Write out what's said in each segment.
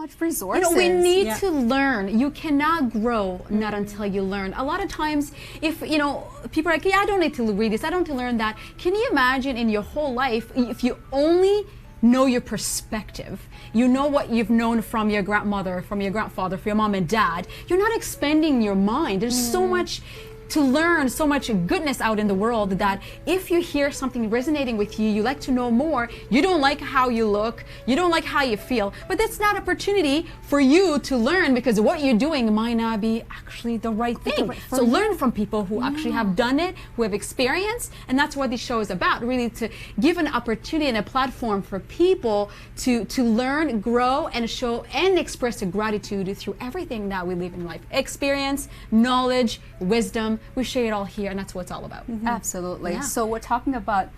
much resources. You know, we need to learn. You cannot grow not until you learn. A lot of times, if, you know, people are like, yeah, I don't need to read this, I don't need to learn that. Can you imagine in your whole life, if you only know your perspective, you know what you've known from your grandmother, from your grandfather, from your mom and dad, you're not expanding your mind. There's so much to learn, so much goodness out in the world, that if you hear something resonating with you, you like to know more, you don't like how you look, you don't like how you feel, but that's not an opportunity for you to learn, because what you're doing might not be actually the right thing. So learn from people who actually have done it, who have experience, and that's what this show is about, really to give an opportunity and a platform for people to learn, grow, and show and express a gratitude through everything that we live in life. Experience, knowledge, wisdom, we share it all here, and that's what it's all about. Absolutely. Yeah. So we're talking about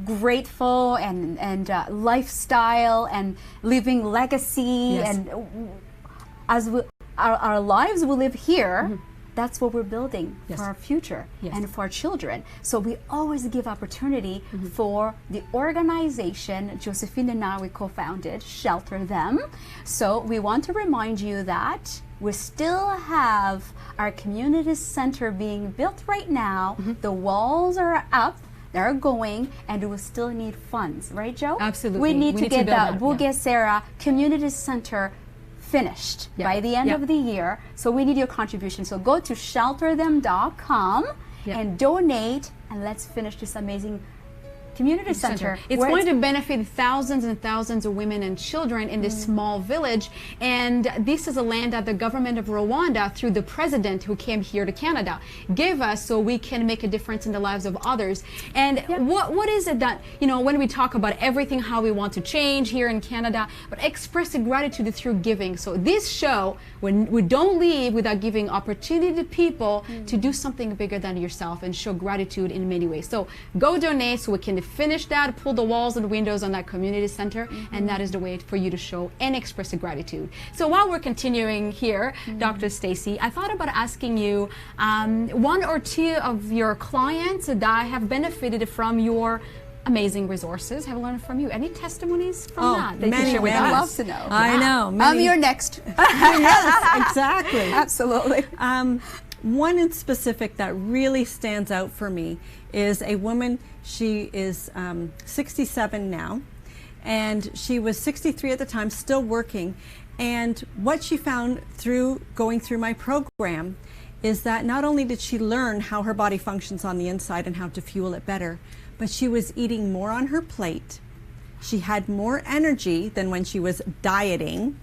grateful and lifestyle and living legacy, and as our lives we live here, that's what we're building for our future and for our children. So we always give opportunity for the organization Josephine and I, we co-founded, Shelter Them. So we want to remind you that we still have our community center being built right now. The walls are up, they're going, and we still need funds, right, Joe? Absolutely. We need to get the Bugesera Community Center finished by the end of the year. So we need your contribution. So go to shelterthem.com and donate, and let's finish this amazing community center. It's going to benefit thousands and thousands of women and children in this small village, and this is a land that the government of Rwanda, through the president who came here to Canada, gave us so we can make a difference in the lives of others. And what is it that, you know, when we talk about everything, how we want to change here in Canada, but express gratitude through giving. So this show, when we don't leave without giving opportunity to people to do something bigger than yourself and show gratitude in many ways. So go donate so we can finish that, pull the walls and windows on that community center, and that is the way for you to show and express gratitude. So while we're continuing here, Dr. Stacey, I thought about asking you one or two of your clients that have benefited from your amazing resources, have learned from you. Any testimonies from that you can share with us? I'd love to know. I know. I'm your next. Yes, exactly. Absolutely. One in specific that really stands out for me is a woman. She is 67 now, and she was 63 at the time, still working. And what she found through going through my program is that not only did she learn how her body functions on the inside and how to fuel it better, but she was eating more on her plate. She had more energy than when she was dieting,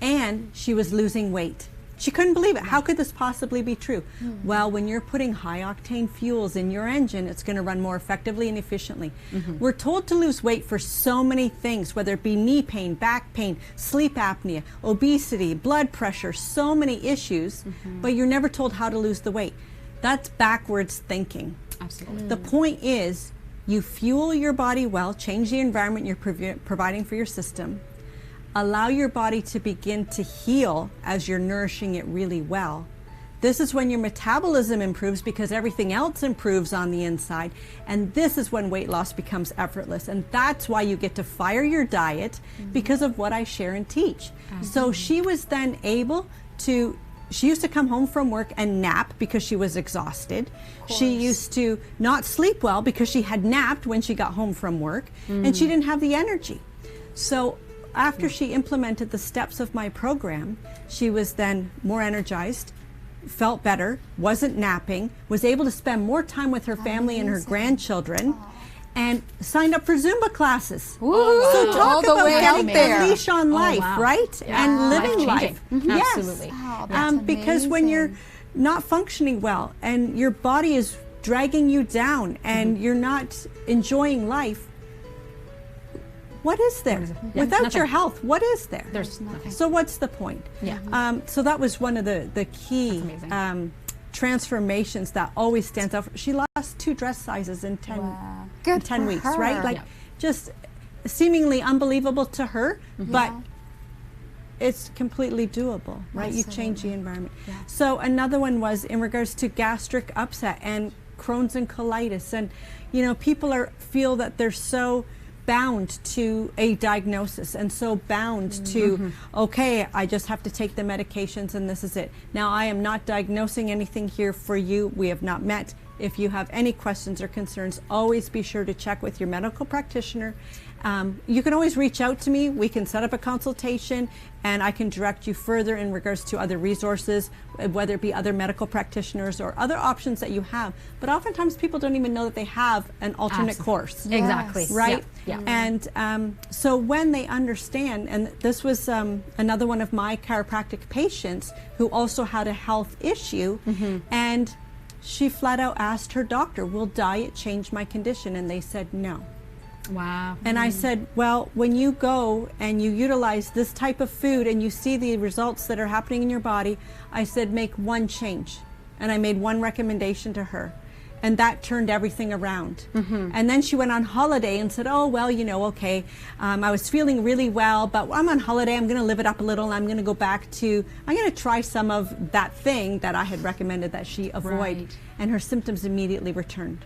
and she was losing weight. She couldn't believe it. How could this possibly be true? Well, when you're putting high octane fuels in your engine, it's going to run more effectively and efficiently. We're told to lose weight for so many things, whether it be knee pain, back pain, sleep apnea, obesity, blood pressure, so many issues, but you're never told how to lose the weight. That's backwards thinking. Absolutely. The point is, you fuel your body well, change the environment you're providing for your system, allow your body to begin to heal as you're nourishing it really well. This is when your metabolism improves because everything else improves on the inside. And this is when weight loss becomes effortless. And that's why you get to fire your diet because of what I share and teach. So she was then able to, she used to come home from work and nap because she was exhausted. She used to not sleep well because she had napped when she got home from work, and she didn't have the energy. So after she implemented the steps of my program, she was then more energized, felt better, wasn't napping, was able to spend more time with her family and her grandchildren, and signed up for Zumba classes. So talk about getting a leash on life, right? And living life. Absolutely. Because when you're not functioning well and your body is dragging you down and you're not enjoying life, what is there? Without your health, what is there? There's nothing. So what's the point? So that was one of the key transformations that always stands out. She lost 2 dress sizes in 10 weeks, right? Like just seemingly unbelievable to her, but it's completely doable, right? You change the environment. So another one was in regards to gastric upset and Crohn's and colitis, and you know, people feel that they're so bound to a diagnosis and so bound to, okay, I just have to take the medications and this is it. Now, I am not diagnosing anything here for you. We have not met. If you have any questions or concerns, always be sure to check with your medical practitioner. You can always reach out to me. We can set up a consultation and I can direct you further in regards to other resources, whether it be other medical practitioners or other options that you have. But oftentimes people don't even know that they have an alternate course. Exactly. Right? Yeah. And so when they understand, and this was another one of my chiropractic patients who also had a health issue, and she flat out asked her doctor, will diet change my condition? And they said no. Wow. And I said, well, when you go and you utilize this type of food and you see the results that are happening in your body, I said, make one change. And I made one recommendation to her. And that turned everything around. And then she went on holiday and said, oh, well, you know, okay, I was feeling really well, but I'm on holiday. I'm going to live it up a little. And I'm going to go back to, I'm going to try some of that thing that I had recommended that she avoid. Right. And her symptoms immediately returned.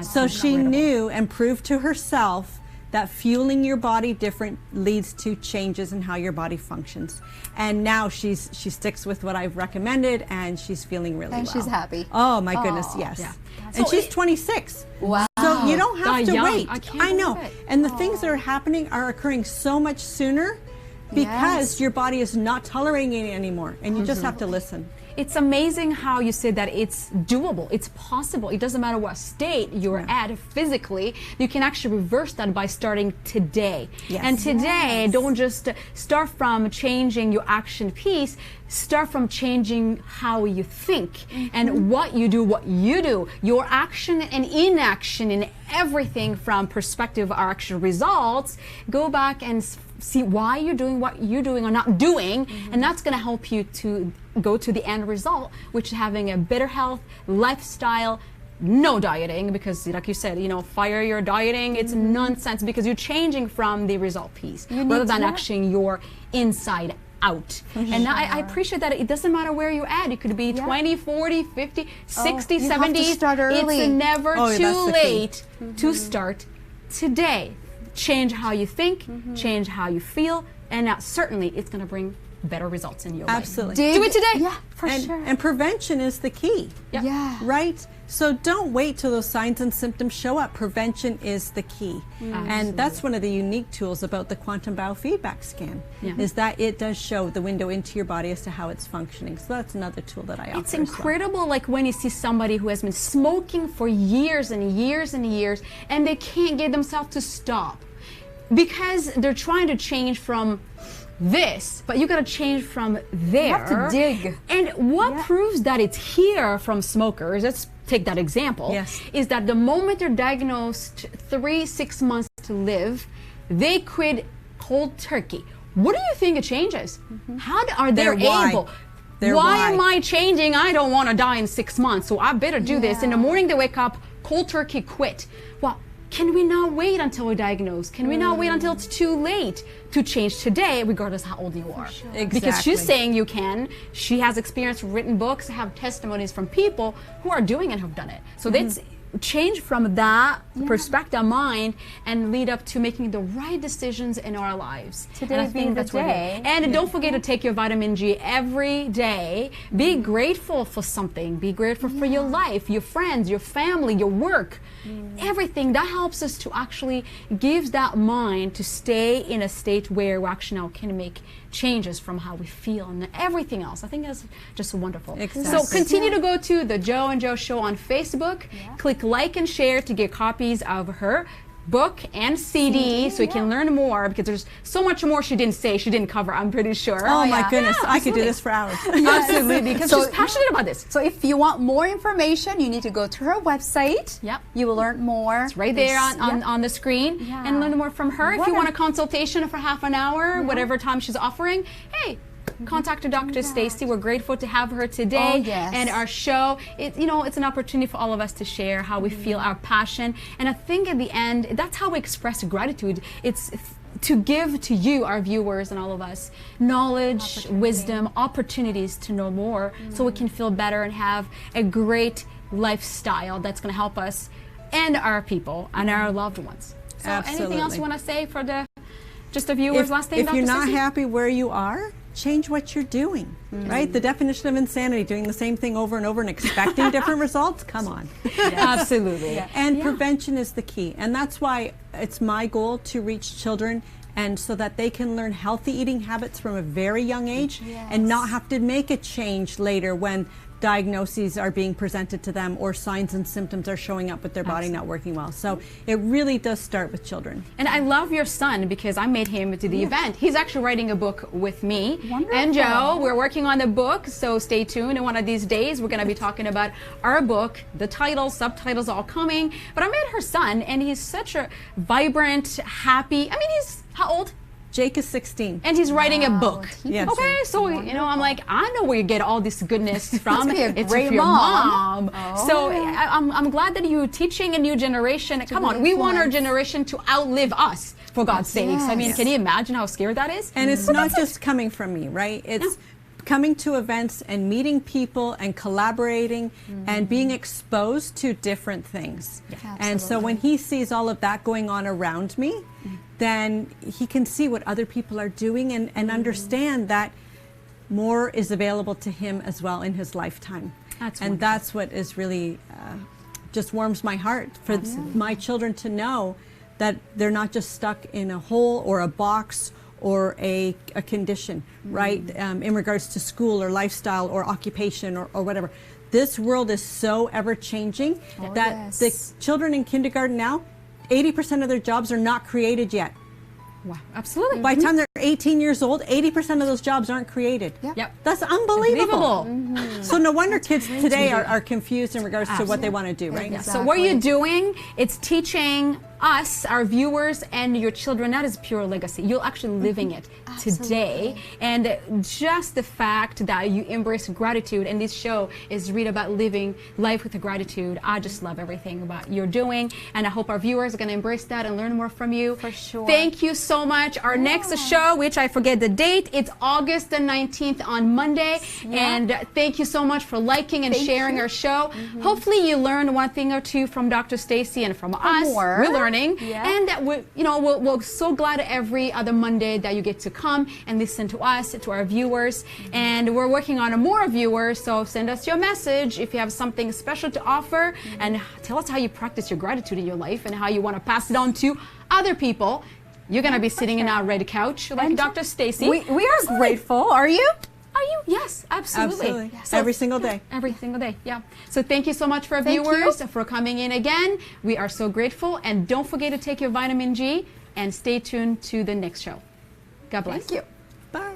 So she knew and proved to herself that fueling your body different leads to changes in how your body functions. And now she sticks with what I've recommended and she's feeling really well. And she's happy. Oh my goodness, yes. Yeah. And she's 26. Wow. So you don't have to young. wait. I know. believe it. And the things that are happening are occurring so much sooner because your body is not tolerating it anymore. And you just have to listen. It's amazing how you said that it's doable, it's possible. It doesn't matter what state you're at physically. You can actually reverse that by starting today. Yes. And today, don't just start from changing your action piece, start from changing how you think and what you do. Your action and inaction in everything from perspective are actual results. Go back and see why you're doing what you're doing or not doing, and that's going to help you to go to the end result, which is having a better health, lifestyle, no dieting, because like you said, you know, fire your dieting, it's nonsense because you're changing from the result piece rather than actually your inside out. And I appreciate that it doesn't matter where you're at. It could be 20, 40, 50, 60, you 70. have to start early. It's never that's too the key. late to start today. Change how you think, change how you feel, and certainly it's going to bring better results in your life. Absolutely. Do it today. Yeah, for sure. And prevention is the key. Yeah. Right? So don't wait till those signs and symptoms show up. Prevention is the key. And that's one of the unique tools about the quantum biofeedback scan, is that it does show the window into your body as to how it's functioning. So that's another tool that I offer. It's incredible, like when you see somebody who has been smoking for years and years and years, and they can't get themselves to stop because they're trying to change from this, but you got to change from there. You have to dig. And what proves that it's here from smokers, let's take that example, is that the moment they're diagnosed 3-6 months to live, they quit cold turkey. What do you think it changes? How are they able? Why am I changing? I don't want to die in 6 months, so I better do this. In the morning they wake up, cold turkey, quit. Well, can we not wait until we're diagnosed? Can we not wait until it's too late to change today, regardless how old you are? Because she's saying you can. She has experience, written books, have testimonies from people who are doing it, who've done it. So that's change from that perspective, mind, and lead up to making the right decisions in our lives. Today being the day. And don't forget to take your vitamin G every day. Be grateful for something. Be grateful for your life, your friends, your family, your work. Everything that helps us to actually gives that mind to stay in a state where we actually now can make changes from how we feel and everything else. I think that's just wonderful. So continue to go to the Jo&Jo Show on Facebook. Click like and share to get copies of her book and CD so you can learn more, because there's so much more she didn't say, she didn't cover, I'm pretty sure. Oh my goodness, I could do this for hours. Absolutely, because she's passionate about this. So if you want more information, you need to go to her website. You will learn more. It's right there on the screen, and learn more from her. If you want a consultation for half an hour, whatever time she's offering, hey, contact Dr. Stacey. We're grateful to have her today and our show. It's an opportunity for all of us to share how we feel, our passion, and I think at the end, that's how we express gratitude. It's to give to you, our viewers, and all of us, knowledge, wisdom, opportunities to know more, so we can feel better and have a great lifestyle that's going to help us and our people and our loved ones. So Absolutely. anything else you want to say for just the viewers? Last thing, if Dr. you're not Stacey? happy where you are, change what you're doing, right? The definition of insanity, doing the same thing over and over and expecting different results, come on. Absolutely. And prevention is the key. And that's why it's my goal to reach children, and so that they can learn healthy eating habits from a very young age and not have to make a change later when diagnoses are being presented to them or signs and symptoms are showing up with their body not working well. So it really does start with children. And I love your son because I made him to the event. He's actually writing a book with me. Wonderful. And Jo, we're working on the book, so stay tuned. And one of these days, we're going to be talking about our book, the titles, subtitles all coming. But I met her son, and he's such a vibrant, happy, I mean, he's, how old? Jake is 16. And he's writing a book. Yes. Okay, so you know, I'm like, I know where you get all this goodness from. Must be a It's great from your mom. mom. So I'm glad that you're teaching a new generation. Come on, we want our generation to outlive us, for God's sakes. I mean, can you imagine how scary that is? And it's not just coming from me, right? It's coming to events and meeting people and collaborating and being exposed to different things. And so when he sees all of that going on around me, then he can see what other people are doing and understand that more is available to him as well in his lifetime. That's what is really just warms my heart for my children to know that they're not just stuck in a hole or a box or a condition, right? In regards to school or lifestyle or occupation or whatever. This world is so ever changing that the children in kindergarten now, 80% of their jobs are not created yet. Wow, absolutely. By the time they're 18 years old, 80% of those jobs aren't created. Yep. That's unbelievable. So no wonder kids today are confused in regards to what they want to do, right? Yeah. So what you're doing, it's teaching us, our viewers, and your children. That is pure legacy. You're actually living it today. And just the fact that you embrace gratitude, and this show is really about living life with gratitude. I just love everything about you're doing, and I hope our viewers are going to embrace that and learn more from you. For sure. Thank you so much. Our next show, which I forget the date, it's August the 19th on Monday. And thank you so much for liking and sharing our show. Hopefully you learned one thing or two from Dr. Stacey and from us. We're learning. And that we're so glad every other Monday that you get to come and listen to us, to our viewers. And we're working on more viewers, so send us your message if you have something special to offer, and tell us how you practice your gratitude in your life and how you want to pass it on to other people. You're going to be sitting in our red couch like Dr. Stacey. We are grateful. Are you? Are you? Yes, absolutely. So every single day. Every single day, yeah. So thank you so much for our viewers for coming in again. We are so grateful. And don't forget to take your vitamin G and stay tuned to the next show. God bless. Thank you. Bye.